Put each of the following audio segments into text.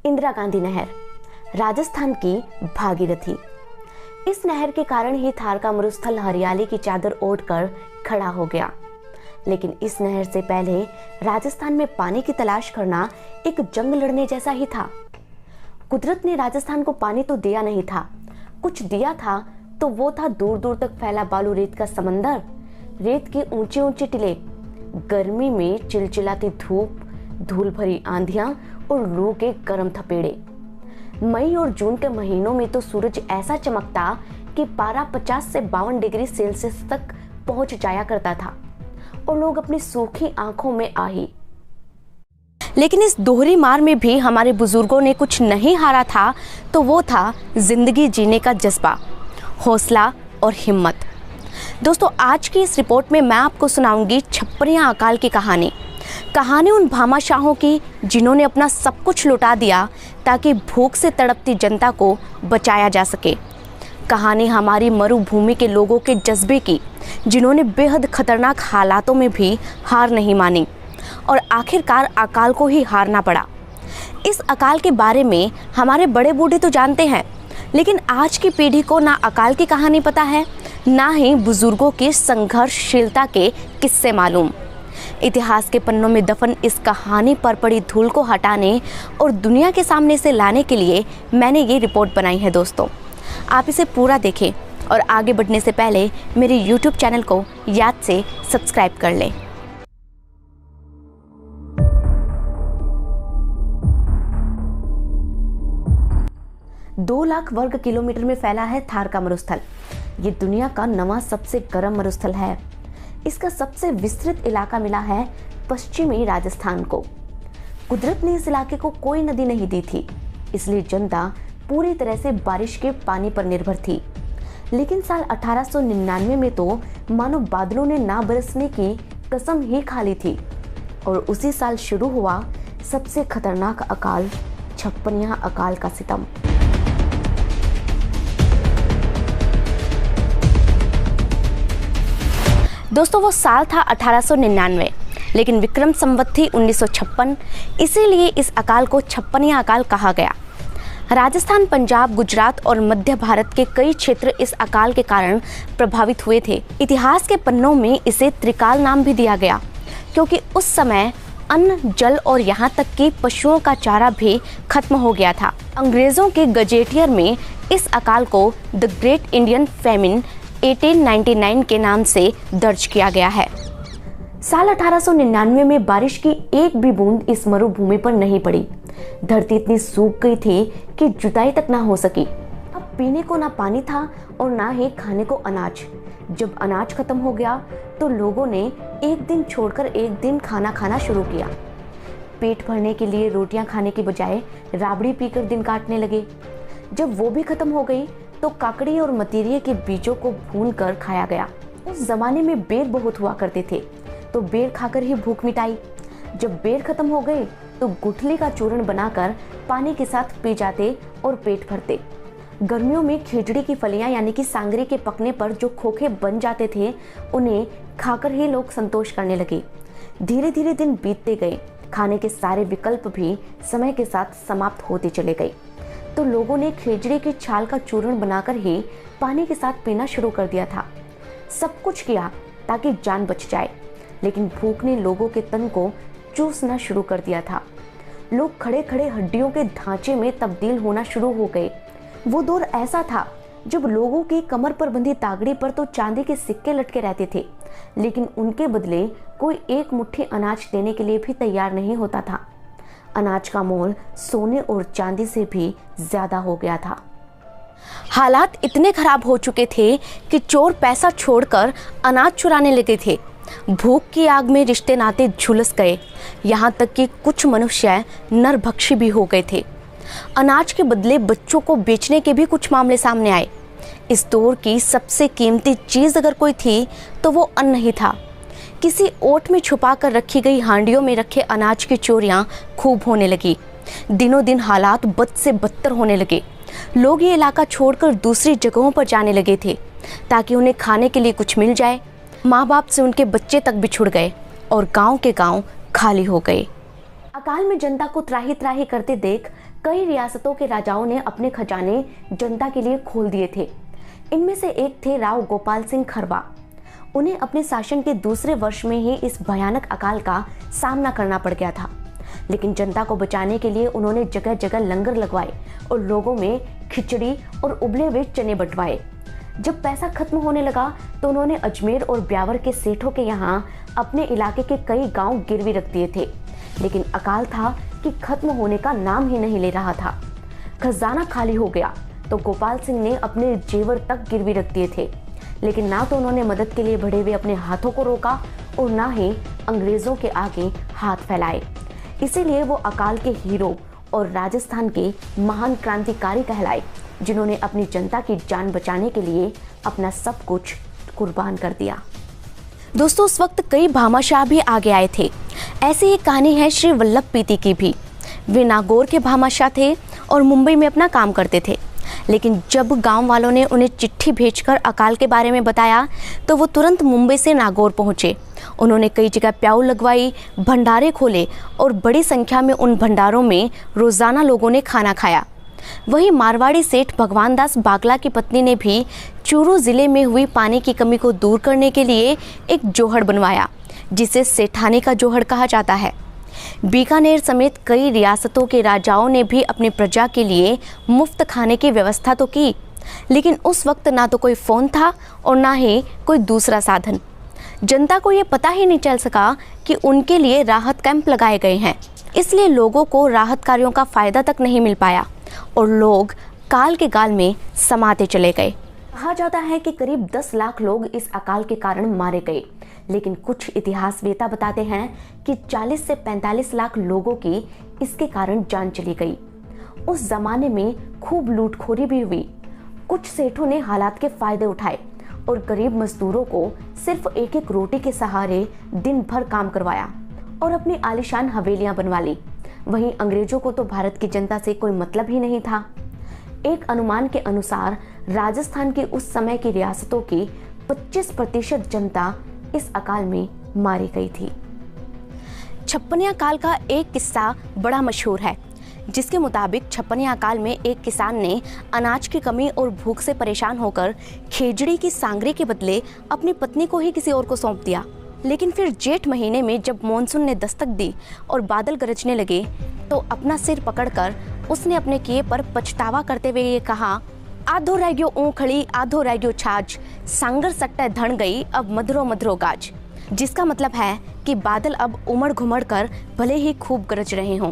इंदिरा गांधी नहर, राजस्थान की भागीरथी। इस नहर के कारण ही थार का मरुस्थल हरियाली की चादर ओढ़कर खड़ा हो गया। लेकिन इस नहर से पहले राजस्थान में पानी की तलाश करना एक जंग लड़ने जैसा ही था। कुदरत ने राजस्थान को पानी तो दिया नहीं था, कुछ दिया था तो वो था दूर दूर तक फैला बालू रेत का समंदर, रेत के ऊंचे ऊंचे टीले, गर्मी में चिलचिलाती धूप, धूल भरी आंधियां और लू के गर्म थपेड़े। मई और जून के महीनों में तो सूरज ऐसा चमकता कि पारा 50 से 52 डिग्री सेल्सियस तक पहुंच जाया करता था और लोग अपनी सूखी आंखों में आही। लेकिन इस दोहरी मार में भी हमारे बुजुर्गों ने कुछ नहीं हारा था, तो वो था जिंदगी जीने का जज्बा, हौसला और हिम्मत। दोस्तों, आज की इस रिपोर्ट में मैं आपको सुनाऊंगी छप्पनिया अकाल की कहानी उन भामाशाहों की जिन्होंने अपना सब कुछ लुटा दिया ताकि भूख से तड़पती जनता को बचाया जा सके। कहानी हमारी मरुभूमि के लोगों के जज्बे की, जिन्होंने बेहद खतरनाक हालातों में भी हार नहीं मानी और आखिरकार अकाल को ही हारना पड़ा। इस अकाल के बारे में हमारे बड़े बूढ़े तो जानते हैं, लेकिन आज की पीढ़ी को ना अकाल की कहानी पता है, ना ही बुजुर्गों की संघर्षशीलता के किस्से मालूम। इतिहास के पन्नों में दफन इस कहानी पर पड़ी धूल को हटाने और दुनिया के सामने से लाने के लिए मैंने ये रिपोर्ट बनाई है। दोस्तों, आप इसे पूरा देखें और आगे बढ़ने से पहले मेरे YouTube चैनल को याद से सब्सक्राइब कर लें। दो लाख वर्ग किलोमीटर में फैला है थार का मरुस्थल। ये दुनिया का 9वां सबसे गर्म मरुस्थल है। इसका सबसे विस्तृत इलाका मिला है पश्चिमी राजस्थान को। कुदरत ने इस इलाके को कोई नदी नहीं दी थी, इसलिए जनता पूरी तरह से बारिश के पानी पर निर्भर थी। लेकिन साल 1899 में तो मानो बादलों ने ना बरसने की कसम ही खा ली थी और उसी साल शुरू हुआ सबसे खतरनाक अकाल, छप्पनिया अकाल का सितम। दोस्तों, वो साल था 1899, लेकिन विक्रम संवत थी 1956, इसीलिए इस अकाल को छप्पनिया अकाल कहा गया। राजस्थान, पंजाब, गुजरात और मध्य भारत के कई क्षेत्र इस अकाल के कारण प्रभावित हुए थे। इतिहास के पन्नों में इसे त्रिकाल नाम भी दिया गया, क्योंकि उस समय अन्न, जल और यहाँ तक कि पशुओं का चारा भी खत्म हो गया था। अंग्रेजों के गजेटियर में इस अकाल को द ग्रेट इंडियन फेमिन 1899 के नाम से दर्ज किया गया है। साल 1899 में बारिश की एक भी बूंद इस मरुभूमि पर नहीं पड़ी। धरती इतनी सूख गई थी कि जुताई तक ना हो सकी। अब पीने को ना पानी था और ना ही खाने को अनाज। जब अनाज खत्म हो गया तो लोगों ने एक दिन छोड़कर एक दिन खाना खाना शुरू किया। पेट भरने के लिए रोटियां खाने की बजाय राबड़ी पीकर दिन काटने लगे। जब वो भी खत्म हो गई तो काकड़ी और मतीरिये के बीजों को भून कर खाया गया। उस जमाने में बेर बहुत हुआ करते थे, तो बेर खाकर ही भूख मिटाई। जब बेर खत्म हो गए तो गुठली का चूर्ण बनाकर पानी के साथ पी जाते और पेट भरते। गर्मियों में खिचड़ी की फलियां यानी कि सांगरी के पकने पर जो खोखे बन जाते थे, उन्हें खाकर ही लोग संतोष करने लगे। धीरे धीरे दिन बीतते गए, खाने के सारे विकल्प भी समय के साथ समाप्त होते चले गए, तो लोगों ने खिचड़ी की छाल का चूर्ण बनाकर ही पानी के साथ पीना शुरू कर दिया था। सब कुछ किया ताकि जान बच जाए, लेकिन भूख ने लोगों के तन को चूसना शुरू कर दिया था। लोग खड़े खड़े हड्डियों के ढांचे में तब्दील होना शुरू हो गए। वो दौर ऐसा था जब लोगों की कमर पर बंधी तागड़ी पर तो चांदी के सिक्के लटके रहते थे, लेकिन उनके बदले कोई एक मुट्ठी अनाज देने के लिए भी तैयार नहीं होता था। अनाज का मोल सोने और चांदी से भी ज्यादा हो गया था। हालात इतने खराब हो चुके थे कि चोर पैसा छोड़कर अनाज चुराने लगे थे। भूख की आग में रिश्ते नाते झुलस गए, यहाँ तक कि कुछ मनुष्य नरभक्षी भी हो गए थे। अनाज के बदले बच्चों को बेचने के भी कुछ मामले सामने आए। इस दौर की सबसे कीमती चीज अगर कोई थी तो वो अन्न ही था। किसी ओट में छुपा कर रखी गई हांडियों में रखे अनाज की चोरियां खूब होने लगी। दिनों दिन हालात बद से बदतर होने लगे। लोग ये इलाका छोड़कर दूसरी जगहों पर जाने लगे थे ताकि उन्हें खाने के लिए कुछ मिल जाए। माँ बाप से उनके बच्चे तक बिछुड़ गए और गांव के गांव खाली हो गए। अकाल में जनता को त्राही त्राही करते देख कई रियासतों के राजाओं ने अपने खजाने जनता के लिए खोल दिए थे। इनमें से एक थे राव गोपाल सिंह खरवा। उन्हें अपने शासन के दूसरे वर्ष में ही इस भयानक अकाल का सामना करना पड़ गया था, लेकिन जनता को बचाने के लिए उन्होंने जगह जगह लंगर लगवाए और लोगों में खिचड़ी और उबले हुए चने बंटवाए। जब पैसा खत्म होने लगा तो उन्होंने अजमेर और ब्यावर के सेठों के यहाँ अपने इलाके के कई गांव गिरवी रख दिए थे, लेकिन अकाल था कि खत्म होने का नाम ही नहीं ले रहा था। खजाना खाली हो गया तो गोपाल सिंह ने अपने जेवर तक गिरवी रख दिए थे, लेकिन ना तो उन्होंने मदद के लिए बढ़े हुए अपने हाथों को रोका और ना ही अंग्रेजों के आगे हाथ फैलाए। इसीलिए वो अकाल के हीरो और राजस्थान के महान क्रांतिकारी कहलाए, जिन्होंने अपनी जनता की जान बचाने के लिए अपना सब कुछ कुर्बान कर दिया। दोस्तों, उस वक्त कई भामाशाह भी आगे आए थे। ऐसी ही कहानी है श्री वल्लभ पीती की भी। वे नागौर के भामाशाह थे और मुंबई में अपना काम करते थे, लेकिन जब गांव वालों ने उन्हें चिट्ठी भेजकर अकाल के बारे में बताया तो वो तुरंत मुंबई से नागौर पहुंचे। उन्होंने कई जगह प्याऊ लगवाई, भंडारे खोले और बड़ी संख्या में उन भंडारों में रोजाना लोगों ने खाना खाया। वहीं मारवाड़ी सेठ भगवान दास बागला की पत्नी ने भी चूरू जिले में हुई पानी की कमी को दूर करने के लिए एक जोहड़ बनवाया, जिसे सेठानी का जोहड़ कहा जाता है। बीकानेर समेत कई रियासतों के राजाओं ने भी अपनी प्रजा के लिए मुफ्त खाने की व्यवस्था तो की, लेकिन उस वक्त ना तो कोई फ़ोन था और ना ही कोई दूसरा साधन। जनता को ये पता ही नहीं चल सका कि उनके लिए राहत कैंप लगाए गए हैं, इसलिए लोगों को राहत कार्यों का फ़ायदा तक नहीं मिल पाया और लोग काल के गाल में समाते चले गए। कहा जाता है कि करीब 10 लाख लोग इस अकाल के कारण मारे गए, लेकिन कुछ इतिहासवेता बताते हैं कि 40 से 45 लाख लोगों की इसके कारण जान चली गई। उस जमाने में खूब लूटखोरी भी हुई। कुछ सेठों ने हालात के फायदे उठाए और गरीब मजदूरों को सिर्फ एक एक रोटी के सहारे दिन भर काम करवाया और अपनी आलीशान हवेलियां बनवा ली। वहीं अंग्रेजों को तो भारत की जनता से कोई मतलब ही नहीं था। एक अनुमान के अनुसार राजस्थान की उस समय की रियासतों की 25% जनता इस अकाल में मारी गई थी। छप्पनिया काल का एक किस्सा बड़ा मशहूर है, जिसके मुताबिक छप्पनिया काल में एक किसान ने अनाज की कमी और भूख से परेशान होकर खेजड़ी की सांगरे के बदले अपनी पत्नी को ही किसी और को सौंप दिया। लेकिन फिर जेठ महीने में जब मॉनसून ने दस्तक दी और बादल गरजने लगे तो अपना सिर पकड़कर उसने अपने किए पर पछतावा करते हुए ये कहा, आधो रह गयो ऊखड़ी आधो रह गयो छाछ, सांगर सट्टे धन गई अब मधुरो मधुरो गाज। जिसका मतलब है कि बादल अब उमड़ घुमड़ कर भले ही खूब गरज रहे हों,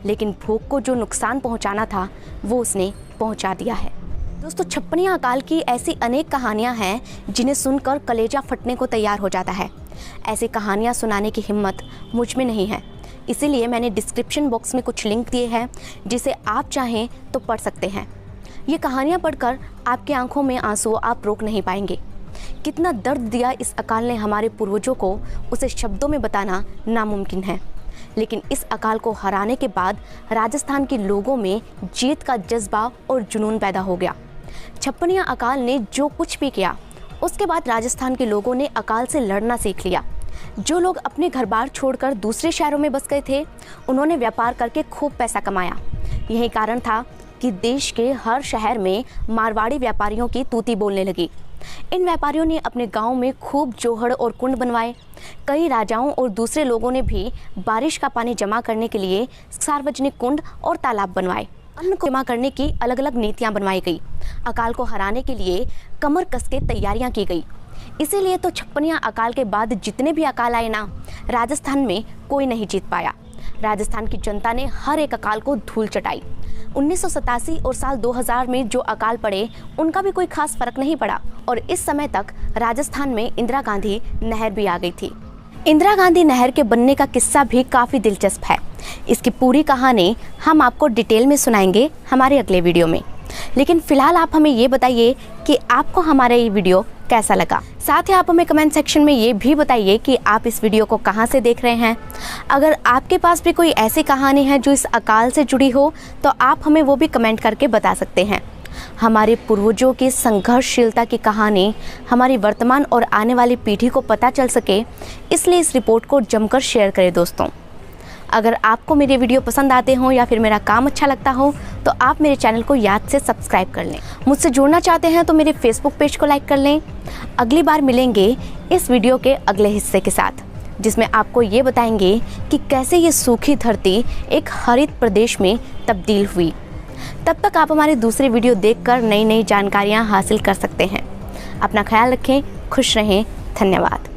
लेकिन भूख को जो नुकसान पहुंचाना था वो उसने पहुंचा दिया है। दोस्तों, छप्पनिया अकाल की ऐसी अनेक कहानियां हैं जिन्हें सुनकर कलेजा फटने को तैयार हो जाता है। ऐसी कहानियां सुनाने की हिम्मत मुझ में नहीं है, इसीलिए मैंने डिस्क्रिप्शन बॉक्स में कुछ लिंक दिए हैं जिसे आप चाहें तो पढ़ सकते हैं। ये कहानियां पढ़कर आपकी आंखों में आंसू आप रोक नहीं पाएंगे। कितना दर्द दिया इस अकाल ने हमारे पूर्वजों को, उसे शब्दों में बताना नामुमकिन है। लेकिन इस अकाल को हराने के बाद राजस्थान के लोगों में जीत का जज्बा और जुनून पैदा हो गया। छप्पनिया अकाल ने जो कुछ भी किया, उसके बाद राजस्थान के लोगों ने अकाल से लड़ना सीख लिया। जो लोग अपने घर बार छोड़कर दूसरे शहरों में बस गए थे, उन्होंने व्यापार करके खूब पैसा कमाया। यही कारण था कि देश के हर शहर में मारवाड़ी व्यापारियों की तूती बोलने लगी। इन व्यापारियों ने अपने गांव में खूब जोहड़ और कुंड बनवाए। कई राजाओं और दूसरे लोगों ने भी बारिश का पानी जमा करने के लिए सार्वजनिक कुंड और तालाब बनवाए। अन्न को जमा करने की अलग अलग नीतियां बनवाई गई। अकाल को हराने के लिए कमर कस के तैयारियां की गई। इसीलिए तो छप्पनिया अकाल के बाद जितने भी अकाल आए ना, राजस्थान में कोई नहीं जीत पाया। राजस्थान की जनता ने हर एक अकाल को धूल चटाई। 1987 और साल 2000 में जो अकाल पड़े, उनका भी कोई खास फर्क नहीं पड़ा और इस समय तक राजस्थान में इंदिरा गांधी नहर भी आ गई थी। इंदिरा गांधी नहर के बनने का किस्सा भी काफ़ी दिलचस्प है। इसकी पूरी कहानी हम आपको डिटेल में सुनाएंगे हमारे अगले वीडियो में। लेकिन फिलहाल आप हमें ये बताइए कि आपको हमारा ये वीडियो कैसा लगा। साथ ही आप हमें कमेंट सेक्शन में ये भी बताइए कि आप इस वीडियो को कहाँ से देख रहे हैं। अगर आपके पास भी कोई ऐसी कहानी है जो इस अकाल से जुड़ी हो, तो आप हमें वो भी कमेंट करके बता सकते हैं। हमारे पूर्वजों की संघर्षशीलता की कहानी हमारी वर्तमान और आने वाली पीढ़ी को पता चल सके, इसलिए इस रिपोर्ट को जमकर शेयर करें दोस्तों। अगर आपको मेरे वीडियो पसंद आते हों या फिर मेरा काम अच्छा लगता हो तो आप मेरे चैनल को याद से सब्सक्राइब कर लें। मुझसे जुड़ना चाहते हैं तो मेरे फेसबुक पेज को लाइक कर लें। अगली बार मिलेंगे इस वीडियो के अगले हिस्से के साथ, जिसमें आपको ये बताएंगे कि कैसे ये सूखी धरती एक हरित प्रदेश में तब्दील हुई। तब तक आप हमारी दूसरी वीडियो देखकर नई नई जानकारियाँ हासिल कर सकते हैं। अपना ख्याल रखें, खुश रहें, धन्यवाद।